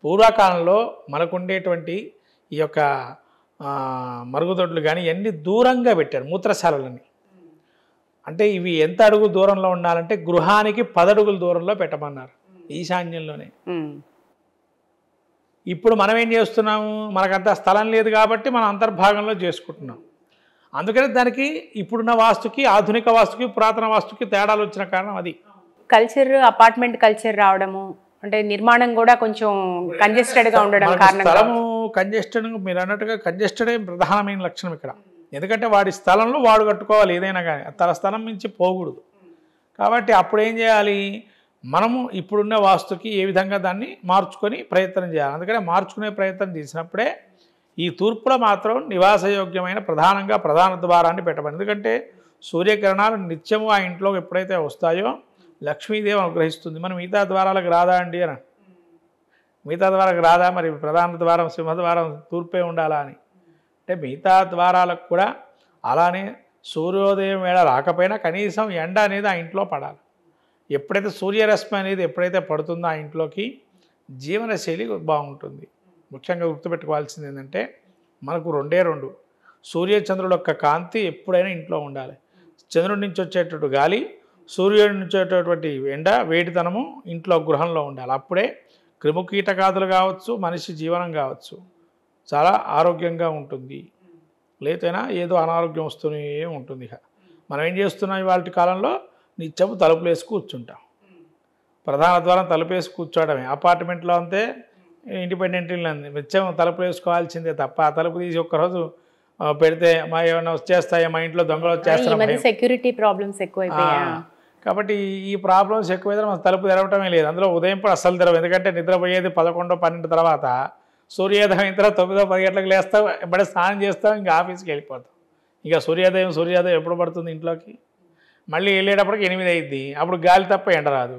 పూర్వకాలంలో మనకుండేటువంటి ఈ యొక్క మరుగుదొడ్లు కానీ ఇవన్నీ దూరంగా పెట్టారు, మూత్రశాలలని. అంటే ఇవి ఎంత అడుగు దూరంలో ఉండాలంటే గృహానికి 10 అడుగుల దూరంలో పెట్టమన్నారు, ఈశాన్యంలోనే. ఇప్పుడు మనం ఏం చేస్తున్నాము, మనకంత స్థలం లేదు కాబట్టి మనం అంతర్భాగంలో చేసుకుంటున్నాం. అందుకని దానికి ఇప్పుడున్న వాస్తుకి, ఆధునిక వాస్తుకి, పురాతన వాస్తుకి తేడాలు వచ్చిన కారణం అది. కల్చర్, అపార్ట్మెంట్ కల్చర్ రావడము, అంటే నిర్మాణం కూడా కొంచెం కంజెస్టెడ్గా ఉండడం కారణంగా. స్థలము కంజెస్టెడ్, మీరు అన్నట్టుగా కంజెస్టెడే ప్రధానమైన లక్షణం ఇక్కడ. ఎందుకంటే వాడి స్థలంలో వాడు కట్టుకోవాలి ఏదైనా కానీ, తన స్థలం మించి పోకూడదు. కాబట్టి అప్పుడు ఏం చేయాలి, మనము ఇప్పుడున్న వాస్తుకి ఏ విధంగా దాన్ని మార్చుకొని ప్రయత్నం చేయాలి. అందుకనే మార్చుకునే ప్రయత్నం చేసినప్పుడే ఈ తూర్పులో మాత్రం నివాసయోగ్యమైన ప్రధానంగా ప్రధాన ద్వారాన్ని పెట్టబడి. ఎందుకంటే సూర్యకిరణాలు నిత్యము ఆ ఇంట్లోకి ఎప్పుడైతే వస్తాయో లక్ష్మీదేవి అనుగ్రహిస్తుంది. మనం మిగతా ద్వారాలకు రాదా అండి అని, మిగతా ద్వారాలకు రాదా, మరి ప్రధాన ద్వారం సింహద్వారం తూర్పే ఉండాలా అని. అంటే మిగతా ద్వారాలకు కూడా అలానే సూర్యోదయం వేళ రాకపోయినా కనీసం ఎండ అనేది ఆ ఇంట్లో పడాలి. ఎప్పుడైతే సూర్యరశ్మి అనేది ఎప్పుడైతే పడుతుందో ఆ ఇంట్లోకి జీవనశైలి బాగుంటుంది. ముఖ్యంగా గుర్తుపెట్టుకోవాల్సింది ఏంటంటే మనకు 2 సూర్యచంద్రుల యొక్క కాంతి ఎప్పుడైనా ఇంట్లో ఉండాలి. చంద్రుడి నుంచి వచ్చేటటువంటి గాలి, సూర్యుడి నుంచి వచ్చేటటువంటి ఎండ, వేడితనము ఇంట్లో గృహంలో ఉండాలి. అప్పుడే క్రిముకీటకాదులు కావచ్చు, మనిషి జీవనం కావచ్చు చాలా ఆరోగ్యంగా ఉంటుంది. లేతైనా ఏదో అనారోగ్యం వస్తూనే ఉంటుంది. ఇక మనం ఏం చేస్తున్నాం ఇవాళ కాలంలో, నిత్యము తలుపులు వేసి కూర్చుంటాం. ప్రధాన ద్వారం తలుపేసి కూర్చోవడమే. అపార్ట్మెంట్లో అంతే, ఇండిపెండెంట్ ఇల్లు అంది, నిత్యం తలుపులు వేసుకోవాల్సిందే తప్ప ఆ తలుపు తీసి ఒక్కరోజు పెడితే మా ఏమైనా వచ్చేస్తాయా, మా ఇంట్లో దొంగలు వచ్చేస్తాయి, సెక్యూరిటీ ప్రాబ్లమ్స్ ఎక్కువైపోయాయి. కాబట్టి ఈ ప్రాబ్లమ్స్ ఎక్కువైతే మనం తలుపు తెరవటమే లేదు. అందులో ఉదయం కూడా అస్సలు తెరవు. ఎందుకంటే నిద్రపోయేది 11, 12 తర్వాత, సూర్యోదయం అయిన తర్వాత 9, 10 గంటలకు లేస్తావు, ఎప్పుడే స్నానం చేస్తావు, ఇంకా ఆఫీస్కి వెళ్ళిపోతావు. ఇంకా సూర్యోదయం ఎప్పుడు పడుతుంది ఇంట్లోకి, మళ్ళీ వెళ్ళేటప్పటికి 8 అయింది. అప్పుడు గాలి తప్ప ఎండ రాదు.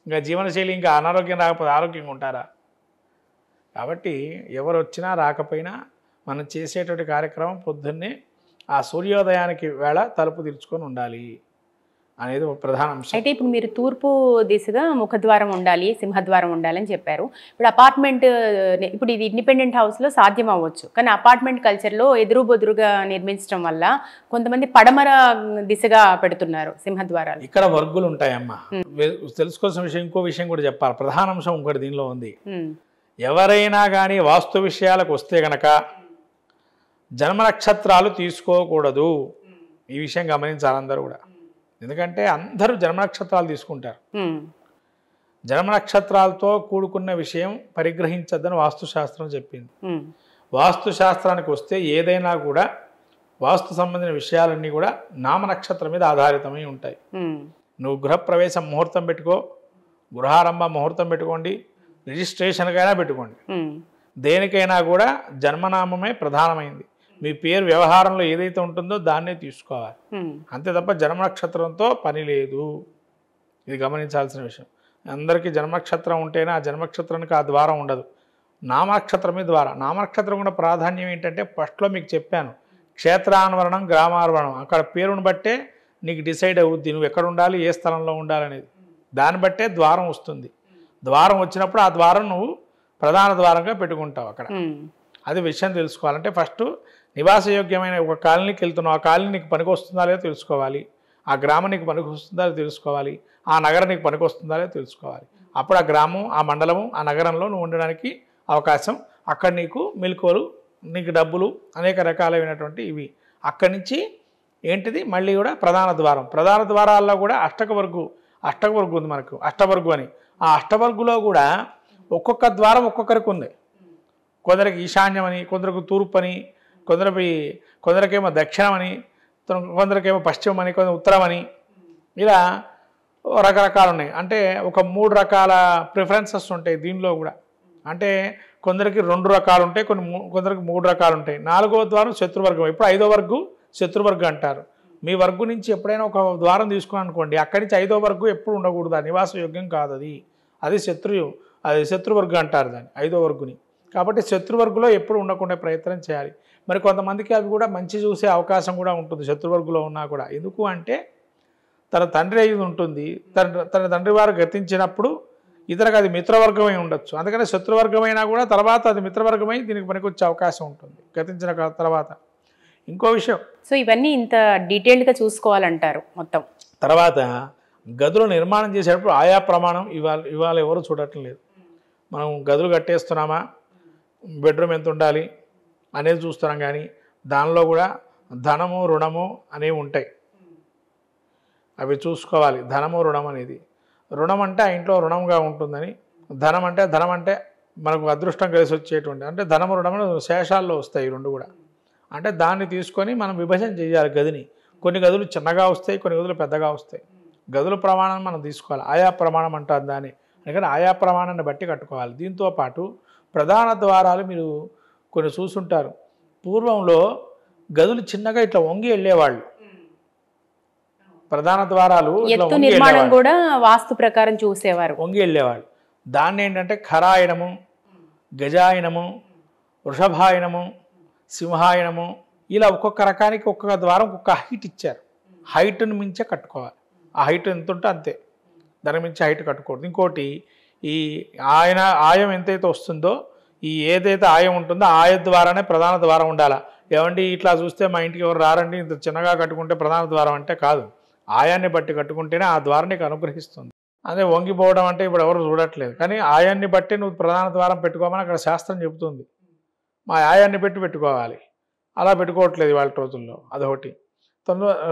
ఇంకా జీవనశైలి ఇంకా అనారోగ్యం రాకపోతే ఆరోగ్యంగా ఉంటారా? కాబట్టి ఎవరు వచ్చినా రాకపోయినా మనం చేసేటువంటి కార్యక్రమం పొద్దున్నే ఆ సూర్యోదయానికి వేళ తలుపు తెరుచుకొని ఉండాలి అనేది ఒక ప్రధాన అంశం. అయితే ఇప్పుడు మీరు తూర్పు దిశగా ముఖద్వారం ఉండాలి, సింహద్వారం ఉండాలి అని చెప్పారు. ఇప్పుడు అపార్ట్మెంట్, ఇప్పుడు ఇది ఇండిపెండెంట్ హౌస్లో సాధ్యం అవ్వచ్చు, కానీ అపార్ట్మెంట్ కల్చర్లో ఎదురు బొదురుగా నిర్మించడం వల్ల కొంతమంది పడమర దిశగా పెడుతున్నారు సింహద్వారాలు. ఇక్కడ వర్గులు ఉంటాయమ్మా. తెలుసుకోవాల్సిన విషయం, ఇంకో విషయం కూడా చెప్పాలి. ప్రధాన అంశం ఇంకోటి దీనిలో ఉంది. ఎవరైనా కానీ వాస్తు విషయాలకు వస్తే గనక జన్మ నక్షత్రాలు తీసుకోకూడదు. ఈ విషయం గమనించాలి అందరూ కూడా. ఎందుకంటే అందరూ జన్మ నక్షత్రాలు తీసుకుంటారు. జన్మ నక్షత్రాలతో కూడుకున్న విషయం పరిగ్రహించద్దని వాస్తుశాస్త్రం చెప్పింది. వాస్తుశాస్త్రానికి వస్తే ఏదైనా కూడా వాస్తు సంబంధించిన విషయాలన్నీ కూడా నామ నక్షత్రం మీద ఆధారితమై ఉంటాయి. నువ్వు గృహప్రవేశం ముహూర్తం పెట్టుకో, గృహారంభ ముహూర్తం పెట్టుకోండి, రిజిస్ట్రేషన్కైనా పెట్టుకోండి, దేనికైనా కూడా జన్మనామమే ప్రధానమైంది. మీ పేరు వ్యవహారంలో ఏదైతే ఉంటుందో దాన్నే తీసుకోవాలి, అంతే తప్ప జన్మ నక్షత్రంతో పని లేదు. ఇది గమనించాల్సిన విషయం. అందరికీ జన్మనక్షత్రం ఉంటేనే ఆ జన్మనక్షత్రానికి ఆ ద్వారం ఉండదు, నామనక్షత్రమే ద్వారం. నామనక్షత్రం కూడా ప్రాధాన్యం ఏంటంటే ఫస్ట్లో మీకు చెప్పాను, క్షేత్రాన్వరణం, గ్రామాన్వరణం. అక్కడ పేరును బట్టే నీకు డిసైడ్ అవుద్ది నువ్వు ఎక్కడ ఉండాలి, ఏ స్థలంలో ఉండాలనేది. దాన్ని బట్టే ద్వారం వస్తుంది. ద్వారం వచ్చినప్పుడు ఆ ద్వారం నువ్వు ప్రధాన ద్వారంగా పెట్టుకుంటావు అక్కడ. అది విషయం తెలుసుకోవాలంటే ఫస్ట్ నివాసయోగ్యమైన ఒక కాలనీకి వెళ్తున్నావు, ఆ కాలనీ నీకు పనికి వస్తుందా లేదో తెలుసుకోవాలి, ఆ గ్రామం నీకు పనికి వస్తుందా లేదో తెలుసుకోవాలి, ఆ నగరం నీకు పనికి వస్తుందా లేదో తెలుసుకోవాలి. అప్పుడు ఆ గ్రామం, ఆ మండలము, ఆ నగరంలో నువ్వు ఉండడానికి అవకాశం, అక్కడ నీకు మెలకువలు, నీకు డబ్బులు, అనేక రకాలైనటువంటి ఇవి. అక్కడి నుంచి ఏంటిది మళ్ళీ కూడా ప్రధాన ద్వారం. ప్రధాన ద్వారాల్లో కూడా అష్టకవర్గు ఉంది మనకు, అష్టవర్గు అని. ఆ అష్టవర్గులో కూడా ఒక్కొక్క ద్వారం ఒక్కొక్కరికి ఉంది. కొందరికి ఈశాన్యం అని, కొందరికి తూర్పు అని, కొందరికేమో దక్షిణం అని, కొందరికేమో పశ్చిమం అని, కొందరు ఉత్తరం అని, ఇలా రకరకాలు ఉన్నాయి. అంటే ఒక 3 రకాల ప్రిఫరెన్సెస్ ఉంటాయి దీనిలో కూడా. అంటే కొందరికి 2 రకాలు ఉంటాయి, కొందరికి 3 రకాలు ఉంటాయి. 4వ ద్వారం శత్రువర్గం. ఇప్పుడు 5వ వర్గు శత్రువర్గం అంటారు. మీ వర్గు నుంచి ఎప్పుడైనా ఒక ద్వారం తీసుకున్నాను అనుకోండి, అక్కడి నుంచి 5వ వర్గు ఎప్పుడు ఉండకూడదు, నివాసయోగ్యం కాదు. అది శత్రువర్గం అంటారు దాన్ని, 5వ వర్గుని. కాబట్టి శత్రువర్గులో ఎప్పుడు ఉండకుండా ప్రయత్నం చేయాలి. మరి కొంతమందికి అవి కూడా మంచి చూసే అవకాశం కూడా ఉంటుంది శత్రువర్గులో ఉన్నా కూడా. ఎందుకు అంటే తన తండ్రి అయ్యి ఉంటుంది, తన తండ్రి వారు గతించినప్పుడు ఇతరకు అది మిత్రవర్గమై ఉండొచ్చు. అందుకని శత్రువర్గమైనా కూడా తర్వాత అది మిత్రవర్గమై దీనికి పనికొచ్చే అవకాశం ఉంటుంది గతించిన తర్వాత. ఇంకో విషయం, సో ఇవన్నీ ఇంత డీటెయిల్డ్గా చూసుకోవాలంటారు మొత్తం. తర్వాత గదులు నిర్మాణం చేసేటప్పుడు ఆయా ప్రమాణం ఇవాళ ఎవరు చూడటం లేదు. మనం గదులు కట్టేస్తున్నామా, బెడ్రూమ్ ఎంత ఉండాలి అనేది చూస్తున్నాం, కానీ దానిలో కూడా ధనము రుణము అనేవి ఉంటాయి. అవి చూసుకోవాలి. ధనము రుణం అనేది, రుణం అంటే ఆ ఇంట్లో రుణంగా ఉంటుందని, ధనం అంటే మనకు అదృష్టం కలిసి వచ్చేటువంటి, అంటే ధనము రుణము శేషాల్లో వస్తాయి ఈ రెండు కూడా. అంటే దాన్ని తీసుకొని మనం విభజన చేయాలి గదిని. కొన్ని గదులు చిన్నగా వస్తాయి, కొన్ని గదులు పెద్దగా వస్తాయి. గదుల ప్రమాణం మనం తీసుకోవాలి. ఆయా ప్రమాణం అంటారు దాన్ని. అందుకని ఆయా ప్రమాణాన్ని బట్టి కట్టుకోవాలి. దీంతో పాటు ప్రధాన ద్వారాలు మీరు కొన్ని చూసుంటారు. పూర్వంలో గదులు చిన్నగా ఇట్లా వంగి వెళ్ళేవాళ్ళు. ప్రధాన ద్వారాలు ఎత్తు నిర్మాణం కూడా వాస్తు ప్రకారం చూసేవారు, వంగి వెళ్ళేవాళ్ళు. దాన్ని ఏంటంటే ఖరాయనము, గజాయనము, వృషభాయనము, సింహాయనము, ఇలా ఒక్కొక్క రకానికి ఒక్కొక్క ద్వారం ఒక్కొక్క హైట్ ఇచ్చారు. హైట్ను మించే కట్టుకోవాలి. ఆ హైట్ ఎంత ఉంటే అంతే, దాని మించి హైట్ కట్టుకోవద్దు. ఇంకోటి, ఈ ఆయం ఎంతైతే వస్తుందో, ఈ ఏదైతే ఆయం ఉంటుందో ఆయ ద్వారానే ప్రధాన ద్వారం ఉండాలా. ఏమండి ఇట్లా చూస్తే మా ఇంటికి ఎవరు రారండి, ఇంత చిన్నగా కట్టుకుంటే ప్రధాన ద్వారం అంటే కాదు. ఆయాన్ని బట్టి కట్టుకుంటేనే ఆ ద్వారం నీకు అనుగ్రహిస్తుంది. అదే వంగిపోవడం అంటే ఇప్పుడు ఎవరు చూడట్లేదు. కానీ ఆయాన్ని బట్టి నువ్వు ప్రధాన ద్వారం పెట్టుకోమని అక్కడ శాస్త్రం చెబుతుంది. మా ఆయాన్ని పెట్టుకోవాలి. అలా పెట్టుకోవట్లేదు వాళ్ళ రోజుల్లో. అదొకటి.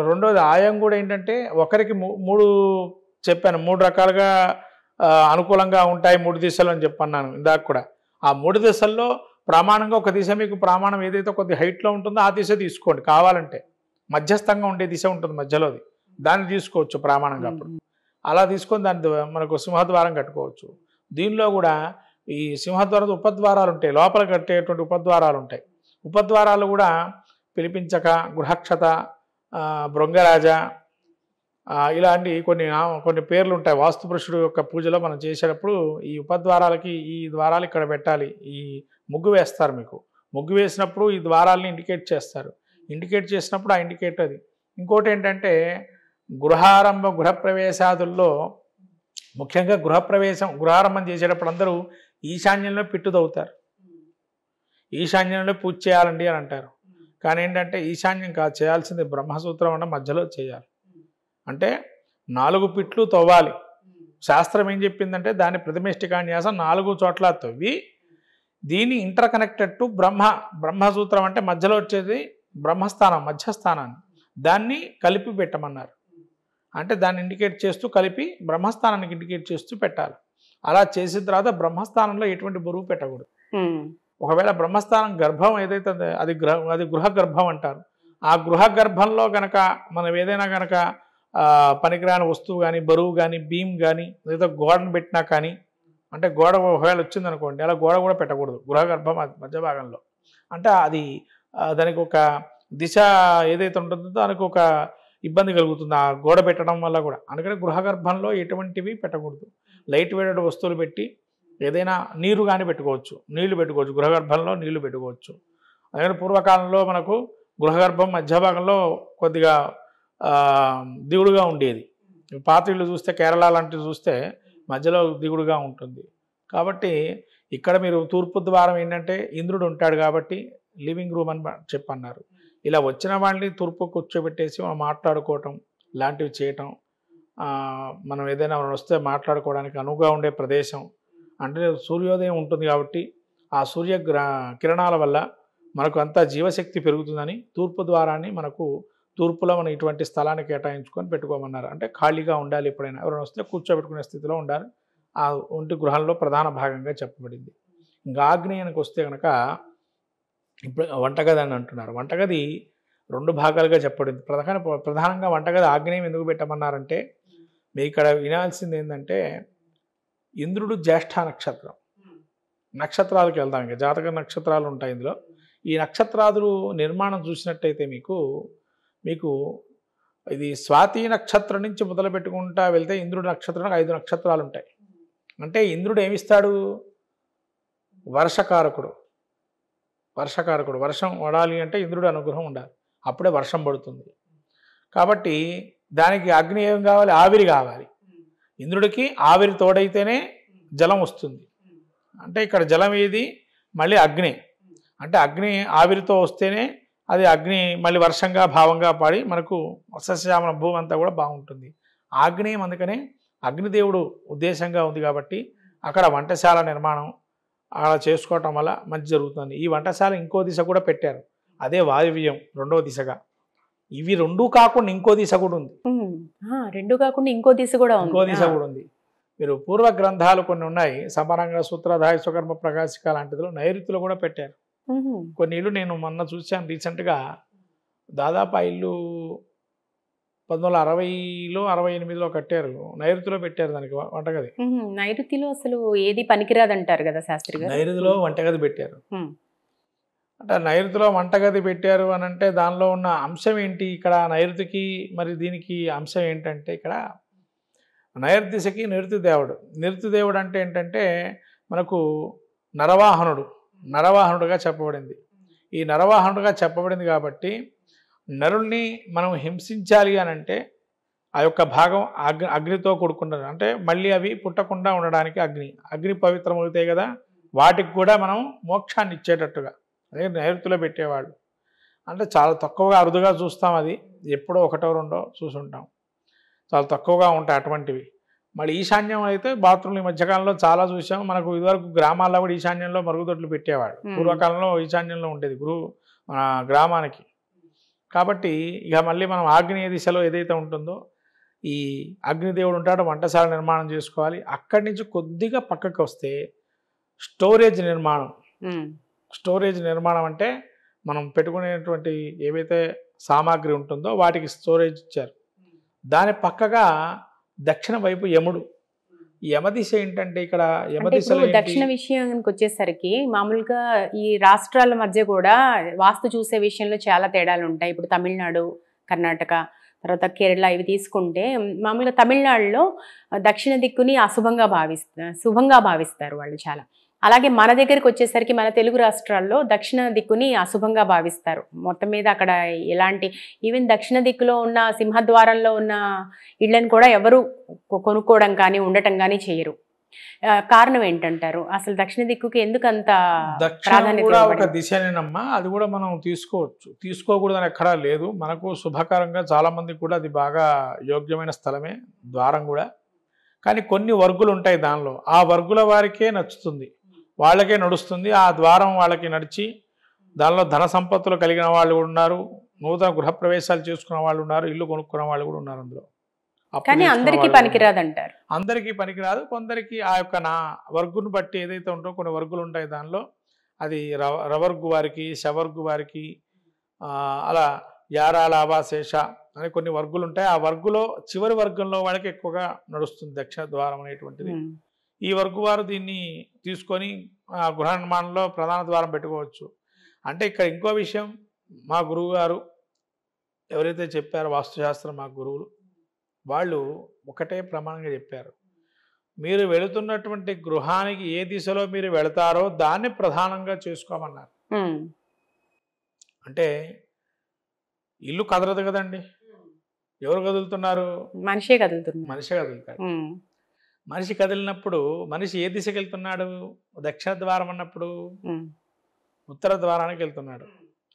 రెండోది, ఆయం కూడా ఏంటంటే ఒకరికి మూడు చెప్పాను, 3 రకాలుగా అనుకూలంగా ఉంటాయి 3 దిశలు అని చెప్పన్నాను ఇందాక కూడా. ఆ 3 దిశల్లో ప్రమాణంగా ఒక దిశ మీకు ప్రమాణం ఏదైతే కొద్ది హైట్లో ఉంటుందో ఆ దిశ తీసుకోండి. కావాలంటే మధ్యస్థంగా ఉండే దిశ ఉంటుంది మధ్యలోది, దాన్ని తీసుకోవచ్చు ప్రమాణంగా. అప్పుడు అలా తీసుకొని దాన్ని మనకు సింహద్వారం కట్టుకోవచ్చు. దీనిలో కూడా ఈ సింహద్వారం ఉపద్వారాలు ఉంటాయి, లోపల కట్టేటువంటి ఉపద్వారాలు ఉంటాయి. ఉపద్వారాలు కూడా పిలిపించక, గృహక్షత, భృంగరాజ, ఇలాంటి కొన్ని పేర్లు ఉంటాయి. వాస్తు పురుషుడు యొక్క పూజలో మనం చేసేటప్పుడు ఈ ఉపద్వారాలకి ఈ ద్వారాలు ఇక్కడ పెట్టాలి. ఈ ముగ్గు వేస్తారు మీకు. ముగ్గు వేసినప్పుడు ఈ ద్వారాలని ఇండికేట్ చేస్తారు. ఇండికేట్ చేసినప్పుడు ఆ ఇండికేట్ అది. ఇంకోటి ఏంటంటే గృహప్రవేశాదుల్లో ముఖ్యంగా గృహారంభం చేసేటప్పుడు అందరూ ఈశాన్యంలో పిట్టుదవుతారు. ఈశాన్యంలో పూజ చేయాలండి అని అంటారు. కానీ ఏంటంటే ఈశాన్యం కాదు చేయాల్సింది, బ్రహ్మసూత్రం అన్న మధ్యలో చేయాలి. అంటే 4 పిట్లు తవ్వాలి. శాస్త్రం ఏం చెప్పిందంటే దాని ప్రతిమేష్టికాన్యాసం 4 చోట్ల తవ్వి దీన్ని ఇంటర్ కనెక్టెడ్ టు బ్రహ్మసూత్రం అంటే మధ్యలో వచ్చేది బ్రహ్మస్థానం, మధ్యస్థానాన్ని దాన్ని కలిపి పెట్టమన్నారు. అంటే దాన్ని ఇండికేట్ చేస్తూ కలిపి బ్రహ్మస్థానానికి ఇండికేట్ చేస్తూ పెట్టాలి. అలా చేసిన తర్వాత బ్రహ్మస్థానంలో ఎటువంటి బరువు పెట్టకూడదు. ఒకవేళ బ్రహ్మస్థానం గర్భం ఏదైతే అది గృహ గర్భం అంటారు. ఆ గృహ గర్భంలో కనుక మనం ఏదైనా కనుక పనికిరాని వస్తువు కానీ, బరువు కానీ, బీమ్ కానీ, లేదా గోడను పెట్టినా కానీ, అంటే గోడ ఒకవేళ వచ్చిందనుకోండి అలా గోడ కూడా పెట్టకూడదు గృహ గర్భం మధ్య భాగంలో. అంటే అది దానికి ఒక దిశ ఏదైతే ఉంటుందో దానికి ఒక ఇబ్బంది కలుగుతుంది ఆ గోడ పెట్టడం వల్ల కూడా. అందుకని గృహ గర్భంలో ఎటువంటివి పెట్టకూడదు. లైట్ వెయిటెడ్ వస్తువులు పెట్టి ఏదైనా నీరు కానీ పెట్టుకోవచ్చు, నీళ్లు పెట్టుకోవచ్చు, గృహగర్భంలో నీళ్లు పెట్టుకోవచ్చు. అందుకని పూర్వకాలంలో మనకు గృహగర్భం మధ్య భాగంలో కొద్దిగా దిగుడుగా ఉండేది. పాత ఇళ్ళు చూస్తే కేరళ లాంటివి చూస్తే మధ్యలో దిగుడుగా ఉంటుంది. కాబట్టి ఇక్కడ మీరు తూర్పు ద్వారం ఏంటంటే ఇంద్రుడు ఉంటాడు కాబట్టి లివింగ్ రూమ్ అని చెప్పన్నారు. ఇలా వచ్చిన వాళ్ళని తూర్పు కూర్చోబెట్టేసి మనం మాట్లాడుకోవటం లాంటివి చేయటం, మనం ఏదైనా వస్తే మాట్లాడుకోవడానికి అనువుగా ఉండే ప్రదేశం. అంటే సూర్యోదయం ఉంటుంది కాబట్టి ఆ సూర్య కిరణాల వల్ల మనకు అంతా జీవశక్తి పెరుగుతుందని తూర్పు ద్వారాన్ని మనకు తూర్పులో మనం ఇటువంటి స్థలాన్ని కేటాయించుకొని పెట్టుకోమన్నారు. అంటే ఖాళీగా ఉండాలి, ఎప్పుడైనా ఎవరైనా వస్తే కూర్చోబెట్టుకునే స్థితిలో ఉండాలి. ఆ ఒంటి గృహంలో ప్రధాన భాగంగా చెప్పబడింది. ఇంకా ఆగ్నేయానికి వస్తే కనుక ఇప్పుడు వంటగది అని అంటున్నారు. వంటగది 2 భాగాలుగా చెప్పబడింది. ప్రధానంగా వంటగది ఆగ్నేయం ఎందుకు పెట్టమన్నారంటే మీ ఇక్కడ వినాల్సింది ఏంటంటే ఇంద్రుడు జ్యేష్ఠ నక్షత్రం. నక్షత్రాలకు వెళ్దాం. ఇంకా జాతక నక్షత్రాలు ఉంటాయి ఇందులో. ఈ నక్షత్రాదులు నిర్మాణం చూసినట్టయితే మీకు ఇది స్వాతి నక్షత్రం నుంచి మొదలు పెట్టుకుంటా వెళ్తే ఇంద్రుడి నక్షత్రానికి 5 నక్షత్రాలు ఉంటాయి. అంటే ఇంద్రుడు ఏమిస్తాడు? వర్షకారకుడు. వర్షం పడాలి అంటే ఇంద్రుడి అనుగ్రహం ఉండాలి, అప్పుడే వర్షం పడుతుంది. కాబట్టి దానికి అగ్ని ఏం కావాలి? ఆవిరి కావాలి. ఇంద్రుడికి ఆవిరి తోడైతేనే జలం వస్తుంది. అంటే ఇక్కడ జలం ఏది, మళ్ళీ అగ్ని. అంటే అగ్ని ఆవిరితో వస్తేనే అది అగ్ని మళ్ళీ వర్షంగా భావంగా పడి మనకు సస్యశ్యామల భూమి అంతా కూడా బాగుంటుంది. ఆగ్నేయం అందుకనే అగ్నిదేవుడు ఉద్దేశంగా ఉంది కాబట్టి అక్కడ వంటశాల నిర్మాణం అలా చేసుకోవటం వల్ల మంచి జరుగుతుంది. ఈ వంటశాల ఇంకో దిశ కూడా పెట్టారు, అదే వాయువ్యం రెండవ దిశగా. ఇవి రెండూ కాకుండా ఇంకో దిశ కూడా ఉంది. రెండు కాకుండా ఇంకో దిశ కూడా ఉంది. మీరు పూర్వ గ్రంథాలు కొన్ని ఉన్నాయి, సమరంగ సూత్రధాయ స్వకర్మ ప్రకాశిక లాంటిలో నైరుతిలో కూడా పెట్టారు. కొన్ని ఇల్లు నేను మొన్న చూశాను రీసెంట్గా. దాదాపు ఆ ఇల్లు 1960లో 68లో కట్టారు, నైరుతిలో పెట్టారు దానికి వంటగది. నైరుతిలో అసలు ఏది పనికిరాదంటారు కదా శాస్త్రి గారు. నైరుతిలో వంటగది పెట్టారు. అంటే నైరుతిలో వంటగది పెట్టారు అని అంటే దానిలో ఉన్న అంశం ఏంటి? ఇక్కడ నైరుతికి మరి దీనికి అంశం ఏంటంటే, ఇక్కడ నైరుతి దిశకి నిరుతి దేవుడు అంటే ఏంటంటే మనకు నరవాహనుడుగా చెప్పబడింది. ఈ నరవాహనుడుగా చెప్పబడింది కాబట్టి నరుల్ని మనం హింసించాలి అని అంటే ఆ యొక్క భాగం అగ్నితో కూడుకున్నది. అంటే మళ్ళీ అవి పుట్టకుండా ఉండడానికి అగ్ని పవిత్రమవుతాయి కదా, వాటికి కూడా మనం మోక్షాన్ని ఇచ్చేటట్టుగా అదే నైరుతిలో పెట్టేవాళ్ళు. అంటే చాలా తక్కువగా అరుదుగా చూస్తాం, అది ఎప్పుడో ఒకటో రెండో చూసుంటాం, చాలా తక్కువగా ఉంటాయి అటువంటివి. మళ్ళీ ఈశాన్యం అయితే బాత్రూమ్లు ఈ మధ్యకాలంలో చాలా చూసాం. మనకు ఇదివరకు గ్రామాల్లో కూడా ఈశాన్యంలో మరుగుదొడ్లు పెట్టేవాడు, పూర్వకాలంలో ఈశాన్యంలో ఉండేది గ్రామానికి. కాబట్టి ఇక మళ్ళీ మనం ఆగ్నేయ దిశలో ఏదైతే ఉంటుందో ఈ అగ్నిదేవుడు ఉంటాడో వంటశాల నిర్మాణం చేసుకోవాలి. అక్కడి నుంచి కొద్దిగా పక్కకు వస్తే స్టోరేజ్ నిర్మాణం అంటే మనం పెట్టుకునేటువంటి ఏవైతే సామాగ్రి ఉంటుందో వాటికి స్టోరేజ్ ఇచ్చారు. దాని పక్కగా దక్షిణ వైపు యముడు. యమదిశ ఏంటంటే ఇక్కడ యమదిశలో దక్షిణ విషయానికి వచ్చేసరికి మామూలుగా ఈ రాష్ట్రాల మధ్య కూడా వాస్తు చూసే విషయంలో చాలా తేడాలు ఉంటాయి. ఇప్పుడు తమిళనాడు, కర్ణాటక, తర్వాత కేరళ ఇవి తీసుకుంటే మామూలుగా తమిళనాడులో దక్షిణ దిక్కుని శుభంగా భావిస్తారు వాళ్ళు చాలా. అలాగే మన దగ్గరికి వచ్చేసరికి మన తెలుగు రాష్ట్రాల్లో దక్షిణ దిక్కుని అశుభంగా భావిస్తారు. మొత్తం మీద అక్కడ ఎలాంటి ఈవెన్ దక్షిణ దిక్కులో ఉన్న సింహద్వారంలో ఉన్న ఇళ్లను కూడా ఎవరు కొనుక్కోవడం కానీ ఉండటం కానీ చేయరు. కారణం ఏంటంటారు? అసలు దక్షిణ దిక్కుకి ఎందుకు అంత ప్రాధాన్యత? ఒక దిశనేనమ్మా, అది కూడా మనం తీసుకోవచ్చు, తీసుకోకూడదని ఎక్కడా లేదు. మనకు శుభకరంగా చాలా మందికి కూడా అది బాగా యోగ్యమైన స్థలమే, ద్వారం కూడా. కానీ కొన్ని వర్గులు ఉంటాయి దానిలో, ఆ వర్గుల వారికే నచ్చుతుంది, వాళ్ళకే నడుస్తుంది. ఆ ద్వారం వాళ్ళకి నడిచి దానిలో ధన సంపత్తులు కలిగిన వాళ్ళు కూడా ఉన్నారు, నూతన గృహప్రవేశాలు చేసుకున్న వాళ్ళు ఉన్నారు, ఇల్లు కొనుక్కున్న వాళ్ళు కూడా ఉన్నారు అందులో. కానీ అందరికీ పనికిరాదంటారు. అందరికీ పనికిరాదు, కొందరికి ఆ యొక్క నా వర్గును బట్టి ఏదైతే ఉంటో కొన్ని వర్గులు ఉంటాయి దానిలో. అది రవర్గు వారికి, శవర్గు వారికి, అలా యారా లాభాశేష అని కొన్ని వర్గులు ఉంటాయి. ఆ వర్గులో చివరి వర్గంలో వాళ్ళకి ఎక్కువగా నడుస్తుంది దక్షిణ ద్వారం అనేటువంటిది. ఈ వర్గు వారు దీన్ని తీసుకొని ఆ గృహ నిర్మాణంలో ప్రధాన ద్వారం పెట్టుకోవచ్చు. అంటే ఇక్కడ ఇంకో విషయం, మా గురువు గారు ఎవరైతే చెప్పారో వాస్తుశాస్త్రం మా గురువులు, వాళ్ళు ఒకటే ప్రమాణంగా చెప్పారు, మీరు వెళుతున్నటువంటి గృహానికి ఏ దిశలో మీరు వెళతారో దాన్ని ప్రధానంగా చేసుకోమన్నారు. అంటే ఇల్లు కదలదు కదండి, ఎవరు కదులుతున్నారు? మనిషే కదులుతాడు. మనిషి కదిలినప్పుడు మనిషి ఏ దిశకి వెళ్తున్నాడు? దక్షిణ ద్వారం అన్నప్పుడు ఉత్తర ద్వారానికి వెళ్తున్నాడు.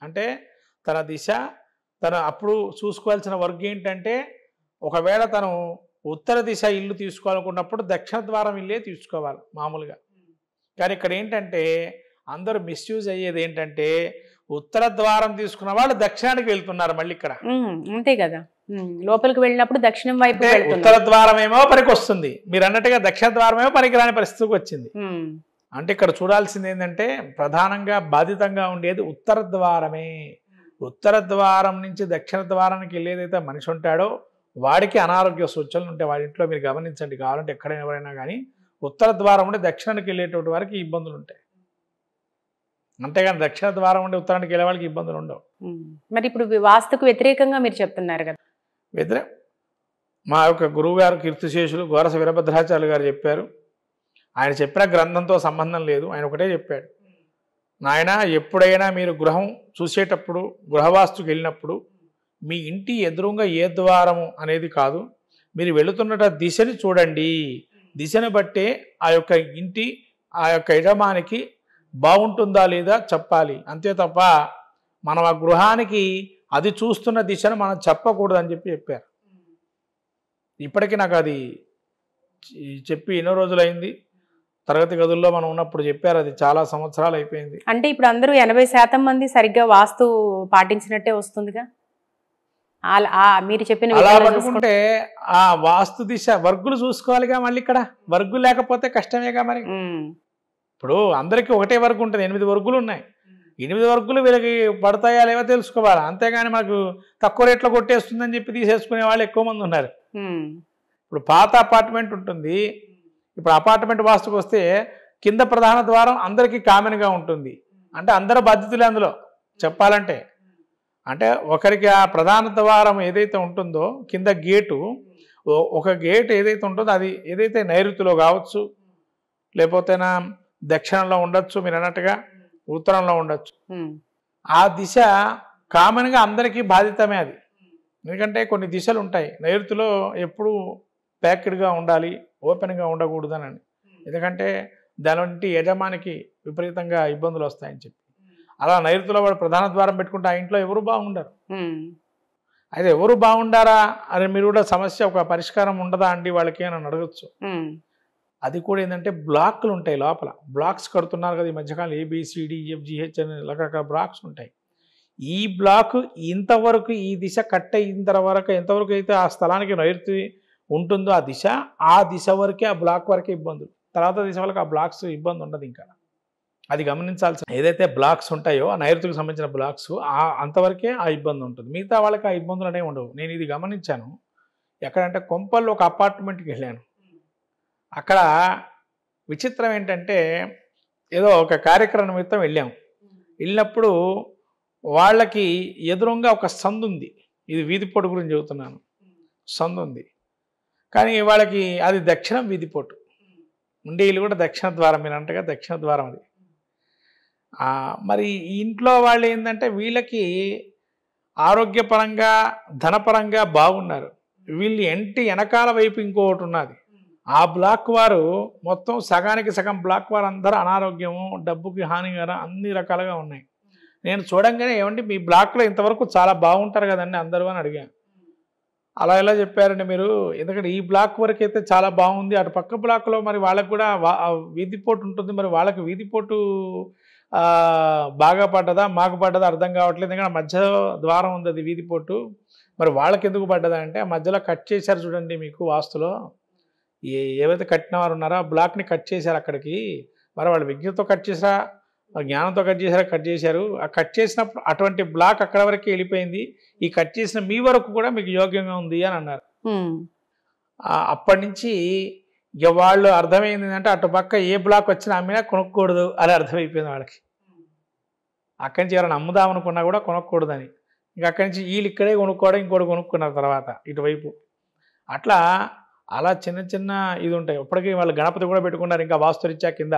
అంటే తన దిశ అప్పుడు చూసుకోవాల్సిన వర్గం ఏంటంటే, ఒకవేళ తను ఉత్తర దిశ ఇల్లు తీసుకోవాలనుకున్నప్పుడు దక్షిణ ద్వారం ఇల్లే తీసుకోవాలి మామూలుగా. కానీ ఇక్కడ ఏంటంటే అందరూ మిస్యూజ్ అయ్యేది ఏంటంటే, ఉత్తర ద్వారం తీసుకున్న వాళ్ళు దక్షిణానికి వెళ్తున్నారు మళ్ళీ ఇక్కడ. అంతే కదా, లోపలికి వెళ్ళినప్పుడు దక్షిణం వైపు ఉత్తర ద్వారం ఏమో పనికి వస్తుంది, మీరు అన్నట్టుగా దక్షిణ ద్వారం ఏమో పనికిరాని పరిస్థితికి వచ్చింది. అంటే ఇక్కడ చూడాల్సింది ఏంటంటే ప్రధానంగా బాధితంగా ఉండేది ఉత్తర ద్వారమే. ఉత్తర ద్వారం నుంచి దక్షిణ ద్వారానికి వెళ్ళేదైతే మనిషి ఉంటాడో వాడికి అనారోగ్య సూచనలు ఉంటాయి. వాడి ఇంట్లో మీరు గమనించండి, కావాలంటే ఎక్కడైనా ఎవరైనా కానీ ఉత్తర ద్వారం ఉంటే దక్షిణానికి వెళ్ళేటువంటి వారికి ఇబ్బందులు ఉంటాయి, అంతేగాని దక్షిణ ద్వారం ఉండి ఉత్తరానికి వెళ్ళే వాళ్ళకి ఇబ్బందులు ఉండవు. మరి ఇప్పుడు వాస్తుకు వ్యతిరేకంగా మీరు చెప్తున్నారు కదా. మా యొక్క గురువు గారు కీర్తిశేషులు గోరస వీరభద్రాచార్యులు గారు చెప్పారు. ఆయన చెప్పిన గ్రంథంతో సంబంధం లేదు, ఆయన ఒకటే చెప్పాడు, నాయన ఎప్పుడైనా మీరు గృహం చూసేటప్పుడు గృహవాస్తుకి వెళ్ళినప్పుడు మీ ఇంటి ఎదురుగా ఏ ద్వారము అనేది కాదు, మీరు వెళుతున్న దిశని చూడండి, దిశను బట్టే ఆ యొక్క ఇంటి ఆ యొక్క యజమానికి బాగుంటుందా లేదా చెప్పాలి. అంతే తప్ప మనం ఆ గృహానికి అది చూస్తున్న దిశను మనం చెప్పకూడదని చెప్పారు. ఇప్పటికీ నాకు అది చెప్పి ఎన్నో రోజులైంది. తరగతి గదుల్లో మనం ఉన్నప్పుడు చెప్పారు. అది చాలా సంవత్సరాలు అయిపోయింది. అంటే ఇప్పుడు అందరూ 80% మంది సరిగ్గా వాస్తు పాటించినట్టే వస్తుందిగా. మీరు చెప్పిన అలా విధంగా పట్టుకుంటే ఆ వాస్తు దిశ వర్గులు చూసుకోవాలిగా. మళ్ళీ ఇక్కడ వర్గు లేకపోతే కష్టమేగా మరి. ఇప్పుడు అందరికీ ఒకటే వర్గు ఉంటుంది. 8 వర్గులు ఉన్నాయి. 8 వర్గులు వీళ్ళకి పడతాయా లేవో తెలుసుకోవాలి. అంతేగాని మనకు తక్కువ రేట్లో కొట్టేస్తుందని చెప్పి తీసేసుకునే వాళ్ళు ఎక్కువ మంది ఉన్నారు. ఇప్పుడు పాత అపార్ట్మెంట్ ఉంటుంది. ఇప్పుడు అపార్ట్మెంట్ వాస్తుకు వస్తే కింద ప్రధాన ద్వారం అందరికీ కామన్గా ఉంటుంది. అంటే అందరూ బాధ్యతలే అందులో చెప్పాలంటే. అంటే ఒకరికి ఆ ప్రధాన ద్వారం ఏదైతే ఉంటుందో కింద గేటు, ఒక గేట్ ఏదైతే ఉంటుందో అది ఏదైతే నైరుతిలో కావచ్చు, లేకపోతేనా దక్షిణంలో ఉండొచ్చు, మీరు అన్నట్టుగా ఉత్తరంలో ఉండొచ్చు. ఆ దిశ కామన్గా అందరికీ బాధ్యతమే అది. ఎందుకంటే కొన్ని దిశలు ఉంటాయి. నైరుతిలో ఎప్పుడు ప్యాక్డ్గా ఉండాలి, ఓపెన్గా ఉండకూడదని. ఎందుకంటే దాని వంటి యజమానికి విపరీతంగా ఇబ్బందులు వస్తాయని చెప్పి. అలా నైరుతిలో వాడు ప్రధాన ద్వారం పెట్టుకుంటే ఆ ఇంట్లో ఎవరు బాగుండరు. అయితే ఎవరు బాగుండారా అని మీరు కూడా సమస్య ఒక పరిష్కారం ఉండదా అండి వాళ్ళకి అని అడగచ్చు. అది కూడా ఏంటంటే బ్లాక్లు ఉంటాయి లోపల. బ్లాక్స్ కడుతున్నారు కదా ఈ మధ్యకాలం. ABCDEFGH అని రకరకాల బ్లాక్స్ ఉంటాయి. ఈ బ్లాక్ ఇంతవరకు ఈ దిశ కట్ అయిన తర్వాత ఎంతవరకు అయితే ఆ స్థలానికి నైరుతి ఉంటుందో ఆ దిశ వరకే, ఆ బ్లాక్ వరకే ఇబ్బందులు. తర్వాత దిశ వరకు ఆ బ్లాక్స్ ఇబ్బంది ఉండదు. ఇంకా అది గమనించాల్సిన ఏదైతే బ్లాక్స్ ఉంటాయో ఆ నైరుతికి సంబంధించిన బ్లాక్స్ అంతవరకే ఆ ఇబ్బంది ఉంటుంది. మిగతా వాళ్ళకి ఆ ఇబ్బందులు అనేవి ఉండవు. నేను ఇది గమనించాను. ఎక్కడంటే కొంపల్లో ఒక అపార్ట్మెంట్కి వెళ్ళాను. అక్కడ విచిత్రం ఏంటంటే ఏదో ఒక కార్యక్రమం నిమిత్తం వెళ్ళినప్పుడు వాళ్ళకి ఎదురుగా ఒక సందు ఉంది. ఇది వీధిపోటు గురించి చెబుతున్నాను. సందు ఉంది. కానీ వాళ్ళకి అది దక్షిణం వీధిపోటు. ఉండే ఇల్లు కూడా దక్షిణ ద్వారం, మీరు అంటగా దక్షిణ ద్వారం అది. మరి ఈ ఇంట్లో వాళ్ళు ఏంటంటే వీళ్ళకి ఆరోగ్యపరంగా ధనపరంగా బాగున్నారు. వీళ్ళు వెనకాల వైపు ఇంకొకటి ఉన్నది. ఆ బ్లాక్ వారు మొత్తం సగానికి సగం బ్లాక్ వారు అందరూ అనారోగ్యము, డబ్బుకి హానికరం అన్ని రకాలుగా ఉన్నాయి. నేను చూడంగానే ఏమండి మీ బ్లాక్లో ఇంతవరకు చాలా బాగుంటారు కదండి అందరూ అని అడిగాను. అలా ఎలా చెప్పారండి మీరు? ఎందుకంటే ఈ బ్లాక్ వరకు అయితే చాలా బాగుంది. అటు పక్క బ్లాక్లో మరి వాళ్ళకు కూడా వీధిపోటు ఉంటుంది. మరి వాళ్ళకి వీధిపోటు బాగా పడ్డదా మాకు పడ్డదా అర్థం కావట్లేదు. ఎందుకంటే మధ్య ద్వారం ఉంది, అది వీధిపోటు. మరి వాళ్ళకి ఎందుకు పడ్డదా అంటే ఆ మధ్యలో కట్ చేశారు చూడండి. మీకు వాస్తులో ఏవైతే కట్టిన వారు ఉన్నారో ఆ బ్లాక్ని కట్ చేశారు అక్కడికి. మరి వాళ్ళు విజ్ఞతతో కట్ చేసారా, జ్ఞానంతో కట్ చేశారు. ఆ కట్ చేసినప్పుడు అటువంటి బ్లాక్ అక్కడ వరకే వెళ్ళిపోయింది. ఈ కట్ చేసిన మీ వరకు కూడా మీకు యోగ్యంగా ఉంది అని అన్నారు. అప్పటి నుంచి ఇక వాళ్ళు అర్థమైంది ఏంటంటే అటు పక్క ఏ బ్లాక్ వచ్చినా అమ్మినా కొనుక్కూడదు అని అర్థమైపోయింది వాళ్ళకి. అక్కడి నుంచి ఎవరైనా అమ్ముదామనుకున్నా కూడా కొనుక్కూడదని. ఇంకా అక్కడి నుంచి వీళ్ళు ఇక్కడే కొనుక్కోవడం, ఇంకోటి కొనుక్కున్నారు తర్వాత ఇటువైపు. అలా చిన్న చిన్న ఇది ఉంటాయి. ఇప్పటికీ వాళ్ళు గణపతి కూడా పెట్టుకున్నారు ఇంకా వాస్తురీత్యా కింద.